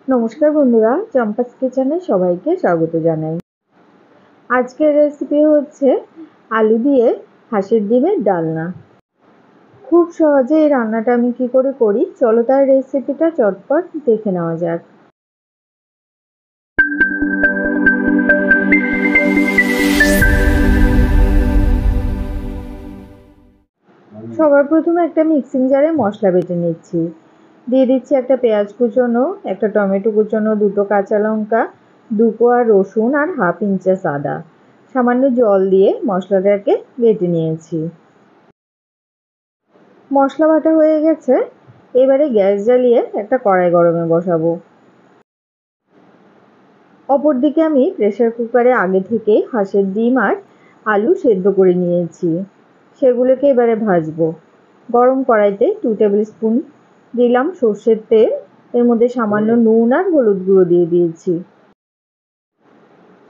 নমস্কার বন্ধুরা, চম্পাস কিচেনে সবাইকে স্বাগত জানাই। আজকের রেসিপি হচ্ছে আলু দিয়ে হাঁসের ডিমের ডালনা। খুব সহজে এই রান্নাটা আমি কি করে করি, চলো তার রেসিপিটা চটপট দেখে নেওয়া যাক। সবার প্রথমে একটা মিক্সিং জারে মশলা বেটে নিচ্ছি। দিয়ে দিচ্ছি একটা পেঁয়াজ কুচোনো, একটা টমেটো কুচোনো, দুটো কাঁচা লঙ্কা, 2 কোয়া রসুন আর হাফ ইঞ্চাস আদা। সামান্য জল দিয়ে মশলাটাকে বেটে নিয়েছি। মশলা বাটা হয়ে গেছে, এবারে গ্যাস জ্বালিয়ে একটা কড়াই গরমে বসাবো। অপরদিকে আমি প্রেসার কুকারে আগে থেকে হাঁসের ডিম আর আলু সেদ্ধ করে নিয়েছি, সেগুলোকে এবারে ভাজবো। গরম কড়াইতে 2 টেবিল স্পুন দিলাম সর্ষের তেল, এর মধ্যে সামান্য নুন আর হলুদ গুঁড়ো দিয়ে দিয়েছি।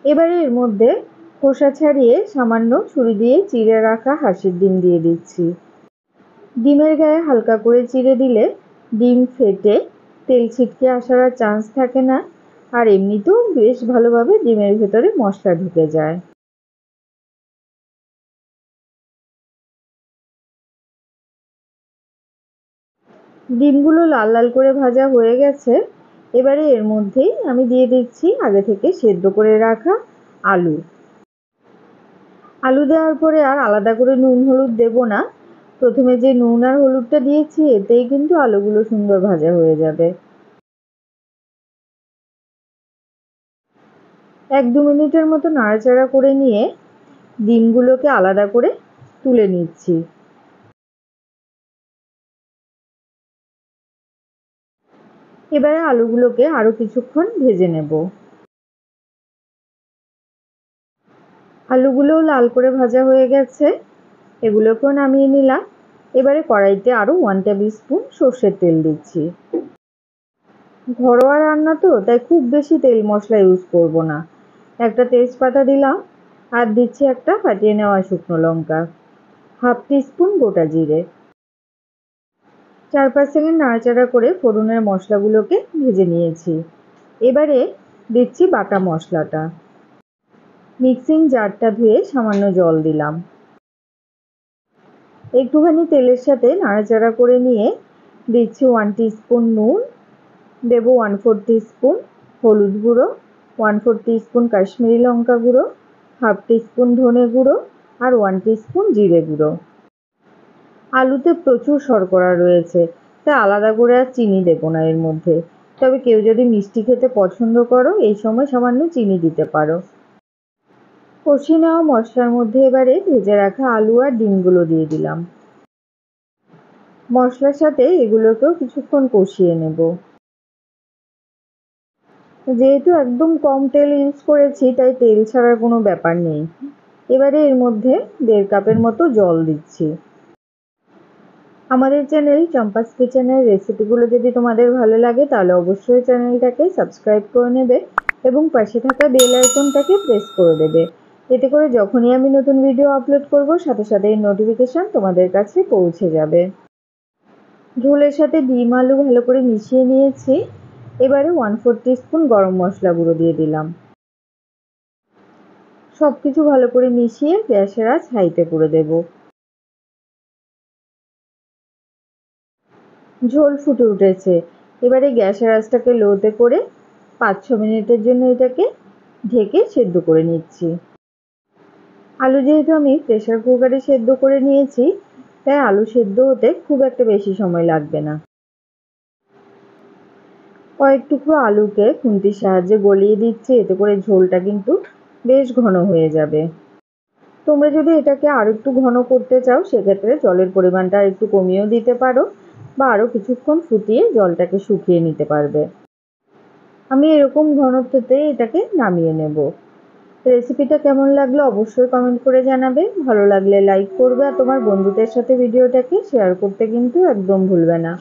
এবারে এর মধ্যে খোসা ছাড়িয়ে সামান্য ছুরি দিয়ে চিড়ে রাখা হাঁসের ডিম দিয়ে দিচ্ছি। ডিমের গায়ে হালকা করে চিড়ে দিলে ডিম ফেটে তেল ছিটকে আসার আর চান্স থাকে না, আর এমনিতেও বেশ ভালোভাবে ডিমের ভেতরে মশলা ঢুকে যায়। ডিমগুলো লাল লাল করে ভাজা হয়ে গেছে, এবারে এর মধ্যেই আমি দিয়ে দিচ্ছি আগে থেকে সেদ্ধ করে রাখা আলু। আলু দেওয়ার পরে আর আলাদা করে নুন হলুদ দেব না, প্রথমে যে নুন আর হলুদটা দিয়েছি এতেই কিন্তু আলুগুলো সুন্দর ভাজা হয়ে যাবে। 1-2 মিনিটের মতো নাড়াচাড়া করে নিয়ে ডিমগুলোকে আলাদা করে তুলে নিচ্ছি। এবারে আলুগুলোকে আরো কিছুক্ষণ ভেজে নেব। আলুগুলোও লাল করে ভাজা হয়ে গেছে, এগুলোকেও নামিয়ে নিলাম। এবারে কড়াইতে আরো 1 টেবিল স্পুন সর্ষের তেল দিচ্ছি। ঘরোয়া রান্না তো, তাই খুব বেশি তেল মশলা ইউজ করব না। একটা তেজপাতা দিলাম আর দিচ্ছি একটা ফাটিয়ে নেওয়া শুকনো লঙ্কা, হাফ টিস্পুন গোটা জিরে। 4-5 সেকেন্ড নাড়াচাড়া করে ফোড়নের মশলাগুলোকে ভেজে নিয়েছি। এবারে দিচ্ছি বাটা মশলাটা। মিক্সিং জারটা ধুয়ে সামান্য জল দিলাম। একটুখানি তেলের সাথে নাড়াচাড়া করে নিয়ে দিচ্ছি 1 টিস্পুন নুন, দেব 1/4 টিস্পুন হলুদ গুঁড়ো, 1/4 টিস্পুন কাশ্মীরি লঙ্কা গুঁড়ো, হাফ টিস্পুন ধনে গুঁড়ো আর 1 টিস্পুন জিরে গুঁড়ো। আলুতে প্রচুর শর্করা রয়েছে, তাই আলাদা করে আর চিনি দেব না এর মধ্যে। তবে কেউ যদি মিষ্টি খেতে পছন্দ করো, এই সময় সামান্য চিনি দিতে পারো। কষিয়ে নেওয়া মশলার মধ্যে এবারে ভেজে রাখা আলু আর ডিমগুলো দিয়ে দিলাম। মশলার সাথে এগুলোকেও কিছুক্ষণ কষিয়ে নেব। যেহেতু একদম কম তেল ইউজ করেছি, তাই তেল ছাড়ার কোনো ব্যাপার নেই। এবারে এর মধ্যে 1.5 কাপের মতো জল দিচ্ছি। আমাদের চ্যানেল চম্পাস কিচেনের রেসিপিগুলো যদি তোমাদের ভালো লাগে তাহলে অবশ্যই চ্যানেলটাকে সাবস্ক্রাইব করে নেবে এবং পাশে থাকা বেল আইকনটাকে প্রেস করে দেবে। এতে করে যখনই আমি নতুন ভিডিও আপলোড করব সাথে সাথে এই নোটিফিকেশন তোমাদের কাছে পৌঁছে যাবে। ঝোলের সাথে ডিম আলু ভালো করে মিশিয়ে নিয়েছি। এবারে 1/4 টিস্পুন গরম মশলা গুঁড়ো দিয়ে দিলাম। সবকিছু ভালো করে মিশিয়ে গ্যাসের আঁচ হাইতে করে দেব। ঝোল ফুটে উঠেছে, এবারে গ্যাসের আঁচটাকে লোতে করে 5-6 মিনিটের জন্য এটাকে ঢেকে সেদ্ধ করে নিচ্ছি। আলু যেহেতু আমি প্রেসার কুকারে সেদ্ধ করে নিয়েছি, তাই আলু সেদ্ধ হতে খুব একটা বেশি সময় লাগবে না। কয়েক টুকরো আলুকে খুন্তির সাহায্যে গলিয়ে দিচ্ছি, এতে করে ঝোলটা কিন্তু বেশ ঘন হয়ে যাবে। তোমরা যদি এটাকে আর একটু ঘন করতে চাও, সেক্ষেত্রে জলের পরিমাণটা একটু কমিয়েও দিতে পারো বা আরো কিছুক্ষণ ফুটিয়ে জলটাকে শুকিয়ে নিতে পারবে। আমি এরকম ঘনত্বতে এটাকে নামিয়ে নেব। রেসিপিটা কেমন লাগলো অবশ্যই কমেন্ট করে জানাবে। ভালো লাগলে লাইক করবে আর তোমার বন্ধুদের সাথে ভিডিওটাকে শেয়ার করতে কিন্তু একদম ভুলবে না।